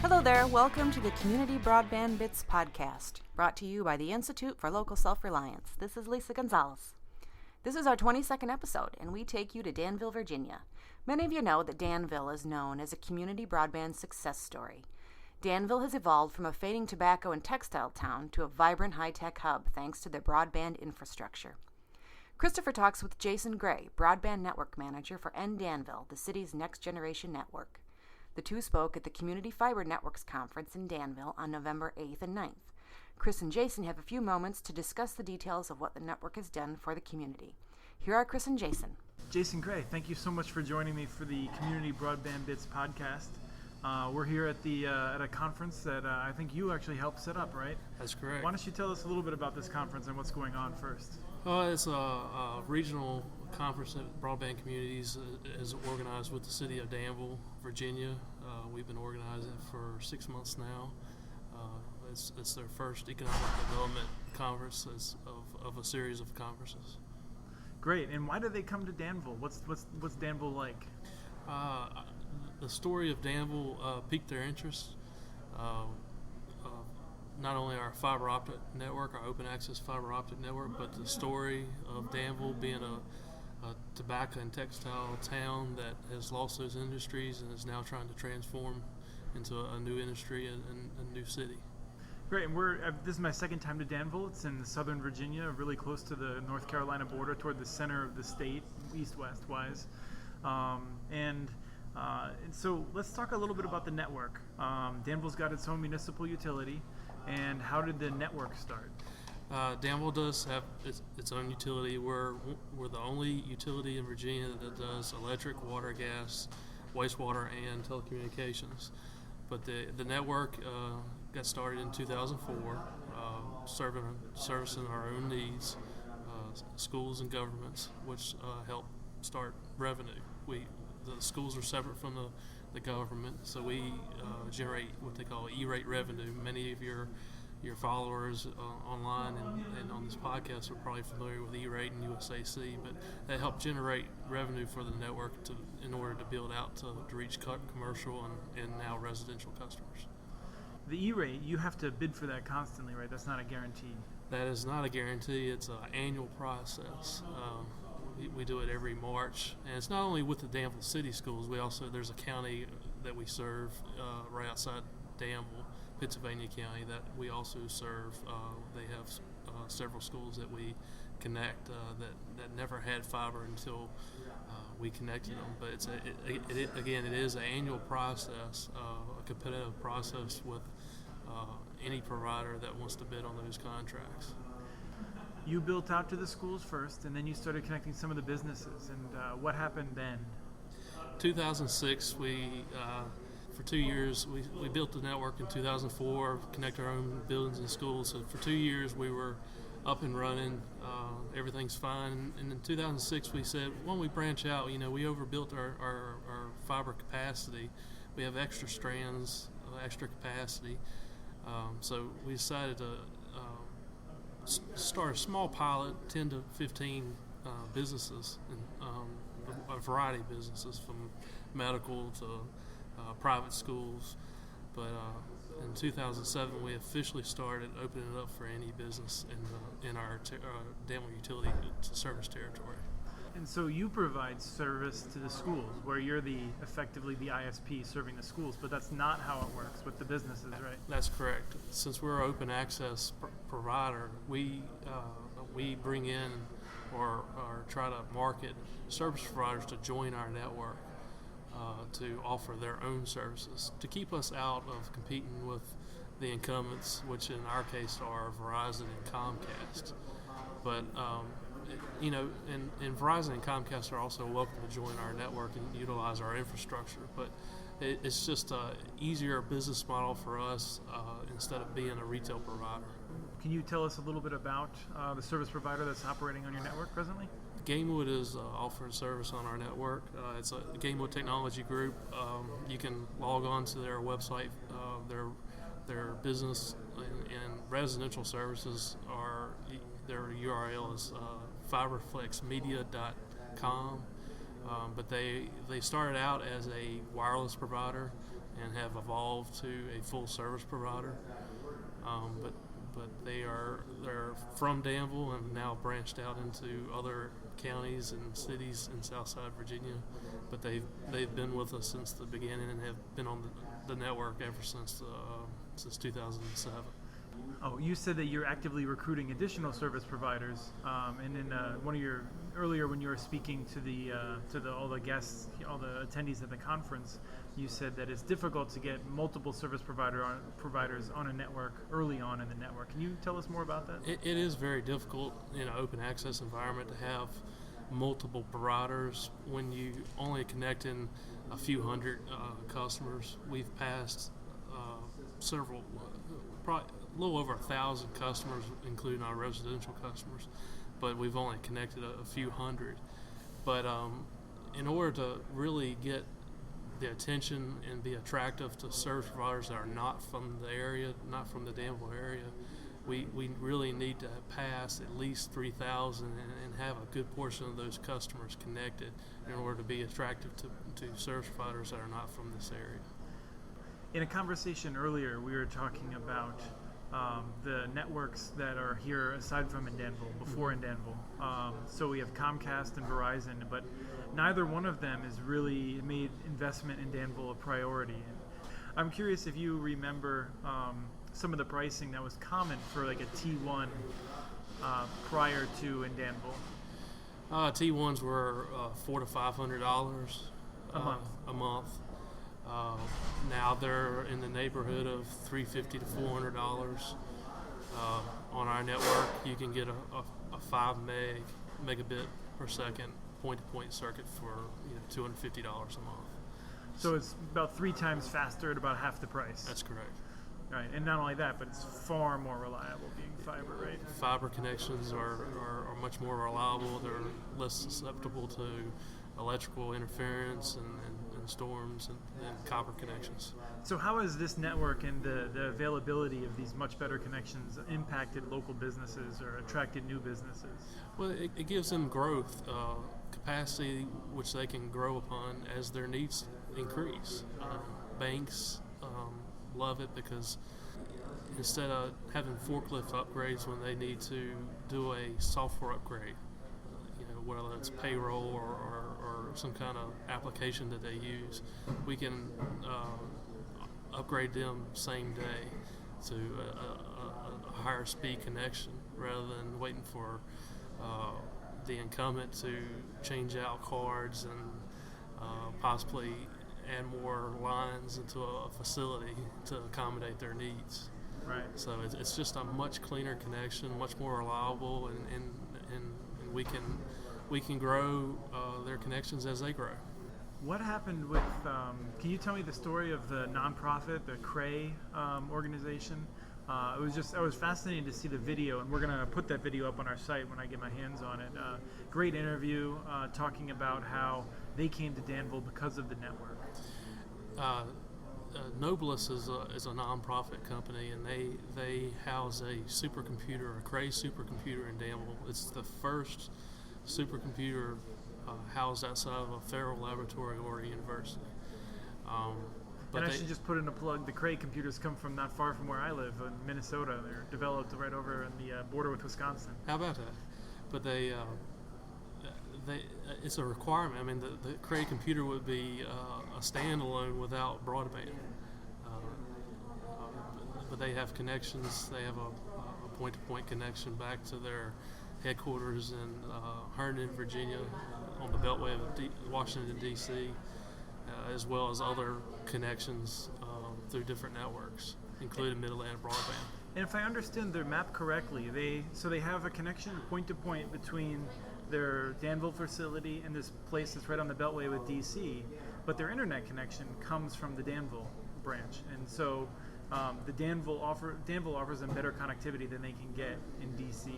Hello there, welcome to the Community Broadband Bits podcast, brought to you by the Institute for Local Self-Reliance. This is Lisa Gonzalez. This is our 22nd episode, and we take you to Danville, Virginia. Many of you know that Danville is known as a community broadband success story. Danville has evolved from a fading tobacco and textile town to a vibrant high-tech hub thanks to their broadband infrastructure. Christopher talks with Jason Gray, Broadband Network Manager for Danville, the city's next-generation network. The two spoke at the Community Fiber Networks Conference in Danville on November 8th and 9th. Chris and Jason have a few moments to discuss the details of what the network has done for the community. Here are Chris and Jason. Jason Gray, thank you so much for joining me for the Community Broadband Bits podcast. We're here at a conference that I think you actually helped set up, right? That's correct. Why don't you tell us a little bit about this conference and what's going on first? It's a regional conference that Broadband Communities is organized with the city of Danville, Virginia. We've been organizing it for 6 months now. It's their first economic development conference of a series of conferences. Great. And why do they come to Danville? What's Danville like? The story of Danville piqued their interest. Not only our fiber optic network, our open access fiber optic network, but the story of Danville being a tobacco and textile town that has lost those industries and is now trying to transform into a new industry and a new city. Great, and this is my second time to Danville. It's in southern Virginia, really close to the North Carolina border, toward the center of the state, east-west wise. And so let's talk a little bit about the network. Danville's got its own municipal utility, and how did the network start? Danville does have its own utility. We're the only utility in Virginia that does electric, water, gas, wastewater, and telecommunications. But the network got started in 2004, servicing our own needs, schools and governments, which help start revenue. The schools are separate from the government, so we generate what they call E-rate revenue. Many of your followers online and on this podcast are probably familiar with E-rate and USAC, but they help generate revenue for the network in order to build out to reach commercial and now residential customers. The E-rate, you have to bid for that constantly, right? That's not a guarantee. That is not a guarantee. It's an annual process. We do it every March, and it's not only with the Danville City Schools. There's a county that we serve right outside Danville, Pittsylvania County, that we also serve. They have several schools that we connect that never had fiber until we connected them. But it is an annual process, a competitive process with any provider that wants to bid on those contracts. You built out to the schools first, and then you started connecting some of the businesses. And what happened then? 2006, for 2 years, we built the network in 2004, connect our own buildings and schools. So for 2 years, we were up and running. Everything's fine. And in 2006, we said, why don't we branch out? We overbuilt our fiber capacity. We have extra strands, extra capacity. So we decided to start a small pilot, 10 to 15 businesses, a variety of businesses, from medical to private schools. But in 2007, we officially started opening it up for any business in our Danville utility service territory. And so you provide service to the schools, where you're effectively the ISP serving the schools, but that's not how it works with the businesses, right? That's correct. Since we're an open access provider, we bring in or try to market service providers to join our network to offer their own services, to keep us out of competing with the incumbents, which in our case are Verizon and Comcast. But and Verizon and Comcast are also welcome to join our network and utilize our infrastructure. But it's just an easier business model for us instead of being a retail provider. Can you tell us a little bit about the service provider that's operating on your network presently? Gamewood is offering service on our network. It's a Gamewood Technology Group. You can log on to their website. Their business and residential services are, their URL is fiberflexmedia.com. But they started out as a wireless provider, and have evolved to a full service provider. But they're from Danville and now branched out into other counties and cities in Southside Virginia. But they've been with us since the beginning and have been on the network ever since 2007. Oh, you said that you're actively recruiting additional service providers, and in one of your earlier when you were speaking to all the guests, all the attendees at the conference, you said that it's difficult to get multiple service providers on a network early on in the network. Can you tell us more about that? It is very difficult in an open access environment to have multiple providers when you only connecting a few hundred customers. We've passed several, probably a little over 1,000 customers, including our residential customers, but we've only connected a few hundred. But in order to really get the attention and be attractive to service providers that are not from the area, not from the Danville area, we really need to pass at least 3,000 and have a good portion of those customers connected in order to be attractive to service providers that are not from this area. In a conversation earlier, we were talking about the networks that are here aside from in Danville, before in Danville. So we have Comcast and Verizon, but neither one of them has really made investment in Danville a priority. I'm curious if you remember some of the pricing that was common for like a T1 prior to in Danville. T1s were $400 to $500 a month. Now they're in the neighborhood of $350 to $400. On our network, you can get a 5 megabit per second point-to-point circuit for $250 a month. So it's about 3 times faster at about half the price. That's correct. Right, and not only that, but it's far more reliable being fiber, right? Fiber connections are much more reliable. They're less susceptible to electrical interference and storms and copper connections. So how has this network and the availability of these much better connections impacted local businesses or attracted new businesses? Well, it gives them growth, capacity which they can grow upon as their needs increase. Banks love it because instead of having forklift upgrades when they need to do a software upgrade, whether it's payroll or some kind of application that they use, we can upgrade them same day to a higher speed connection rather than waiting for the incumbent to change out cards and possibly add more lines into a facility to accommodate their needs. Right. So it's just a much cleaner connection, much more reliable, and we can grow their connections as they grow. What happened with, can you tell me the story of the nonprofit, the CRAE organization? I was fascinated to see the video, and we're going to put that video up on our site when I get my hands on it. Great interview talking about how they came to Danville because of the network. Noblus is a nonprofit company, and they house a supercomputer, a CRAE supercomputer in Danville. It's the first supercomputer housed outside of a federal laboratory or a university. And I should just put in a plug. The CRAE computers come from not far from where I live in Minnesota. They're developed right over on the border with Wisconsin. How about that? But they it's a requirement. I mean, the CRAE computer would be a standalone without broadband. But they have connections. They have a point-to-point connection back to their headquarters in Herndon, Virginia, on the Beltway of Washington, D.C., as well as other connections through different networks, including Mid-Atlantic Broadband. And if I understand their map correctly, they have a connection point-to-point between their Danville facility and this place that's right on the Beltway with D.C., but their internet connection comes from the Danville branch. And so the Danville offers them better connectivity than they can get in D.C.,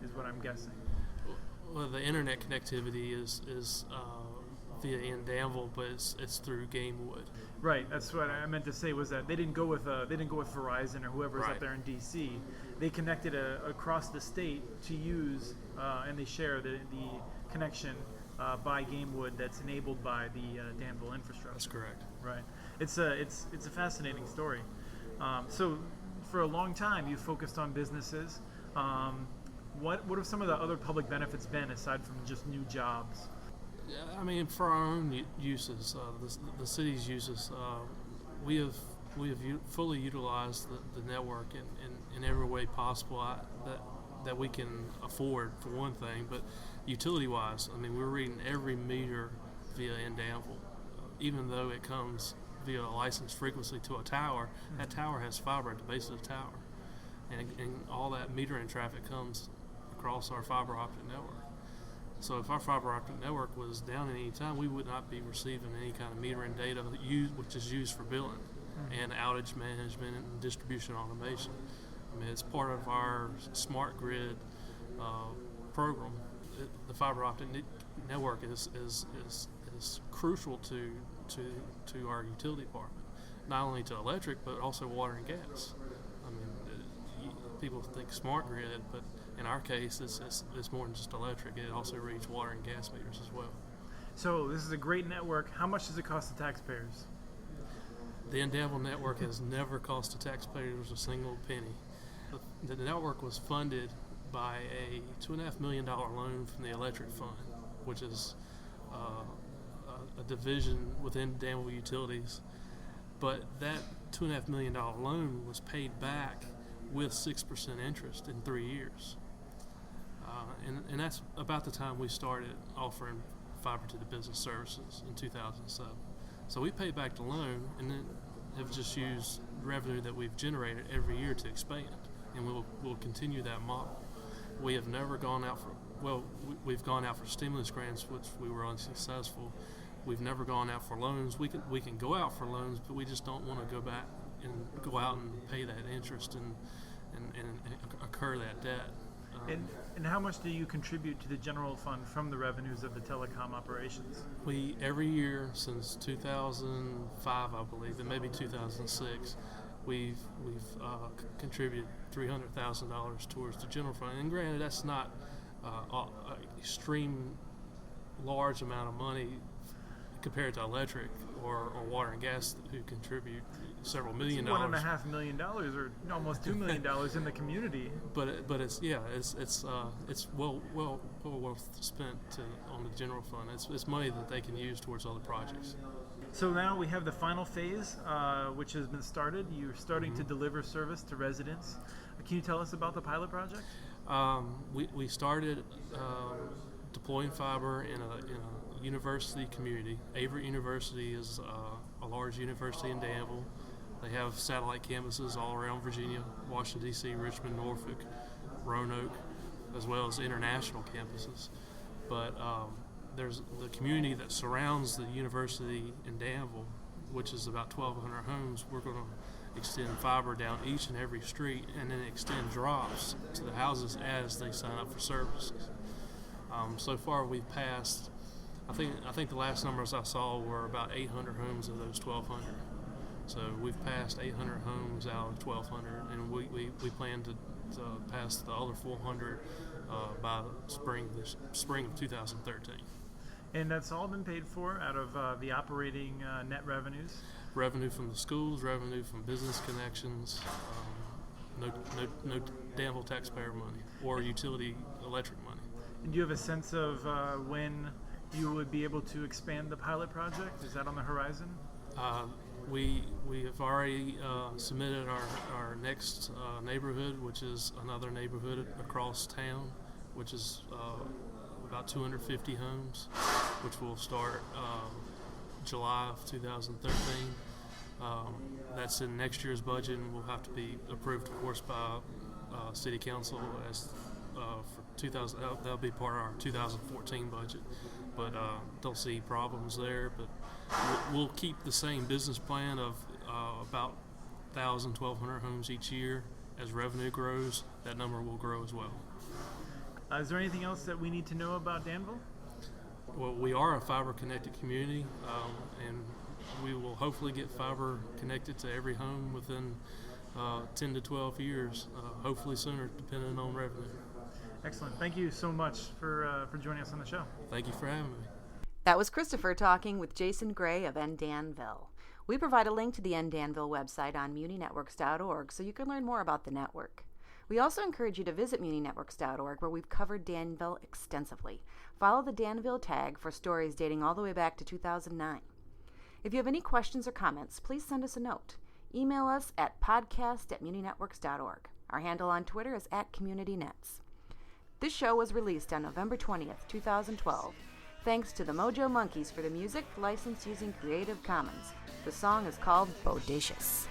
is what I'm guessing. Well, the internet connectivity is via in Danville, but it's through Gamewood. Right. That's what I meant to say. Was that they didn't go with Verizon or whoever's Right. up there in D.C. They connected across the state to use, and they share the connection by Gamewood that's enabled by the Danville infrastructure. That's correct. Right. It's a fascinating story. So for a long time, you focused on businesses. What have some of the other public benefits been aside from just new jobs? Yeah, I mean, for our own uses, the city's uses, we have fully utilized the network in every way possible that we can afford, for one thing. But utility-wise, I mean, we're reading every meter via Danville, even though it comes via a licensed frequency to a tower. That tower has fiber at the base of the tower, and all that metering traffic comes across our fiber optic network. So if our fiber optic network was down at any time, we would not be receiving any kind of metering data which is used for billing and outage management and distribution automation. I mean, it's part of our smart grid program. The fiber optic network is crucial to our utility department, not only to electric but also water and gas. I mean, people think smart grid, but in our case, it's more than just electric. It also reads water and gas meters as well. So this is a great network. How much does it cost the taxpayers? The Danville network has never cost the taxpayers a single penny. The network was funded by a $2.5 million loan from the Electric Fund, which is a division within Danville Utilities. But that $2.5 million loan was paid back with 6% interest in 3 years. And that's about the time we started offering fiber to the business services in 2007. So we paid back the loan and then have just used revenue that we've generated every year to expand, and we'll continue that model. We have never gone out for, we've gone out for stimulus grants, which we were unsuccessful. We've never gone out for loans. We can go out for loans, but we just don't want to go back and go out and pay that interest and incur that debt. And how much do you contribute to the general fund from the revenues of the telecom operations? We, every year since 2005, I believe, and maybe 2006, we've contributed $300,000 towards the general fund. And granted, that's not an extreme large amount of money compared to electric or water and gas, who contribute several $1 million. $1.5 million or almost $2 million in the community. But it's well worth spent on the general fund. It's money that they can use towards other projects. So now we have the final phase, which has been started. You're starting to deliver service to residents. Can you tell us about the pilot project? We started deploying fiber in a university community. Averett University is a large university in Danville. They have satellite campuses all around Virginia, Washington, D.C., Richmond, Norfolk, Roanoke, as well as international campuses. But there's the community that surrounds the university in Danville, which is about 1,200 homes. We're going to extend fiber down each and every street and then extend drops to the houses as they sign up for services. So far we've passed, I think the last numbers I saw were about 800 homes of those 1,200. So we've passed 800 homes out of 1,200, and we plan to pass the other 400 by spring of 2013. And that's all been paid for out of the operating net revenues? Revenue from the schools, revenue from business connections, no Danville taxpayer money or utility electric money. And do you have a sense of when you would be able to expand the pilot project? Is that on the horizon? We have already submitted our next neighborhood, which is another neighborhood across town, which is about 250 homes, which will start July of 2013. That's in next year's budget and will have to be approved, of course, by City Council as for 2000. That'll be part of our 2014 budget, but don't see problems there. But we'll keep the same business plan of about 1,000, 1,200 homes each year. As revenue grows, that number will grow as well. Is there anything else that we need to know about Danville? Well, we are a fiber-connected community, and we will hopefully get fiber connected to every home within 10 to 12 years, hopefully sooner, depending on revenue. Excellent. Thank you so much for joining us on the show. Thank you for having me. That was Christopher talking with Jason Gray of Danville. We provide a link to the Danville website on muninetworks.org so you can learn more about the network. We also encourage you to visit muninetworks.org, where we've covered Danville extensively. Follow the Danville tag for stories dating all the way back to 2009. If you have any questions or comments, please send us a note. Email us at podcast@muninetworks.org. Our handle on Twitter is @CommunityNets. This show was released on November 20th, 2012. Thanks to the Mojo Monkeys for the music, licensed using Creative Commons. The song is called Bodacious.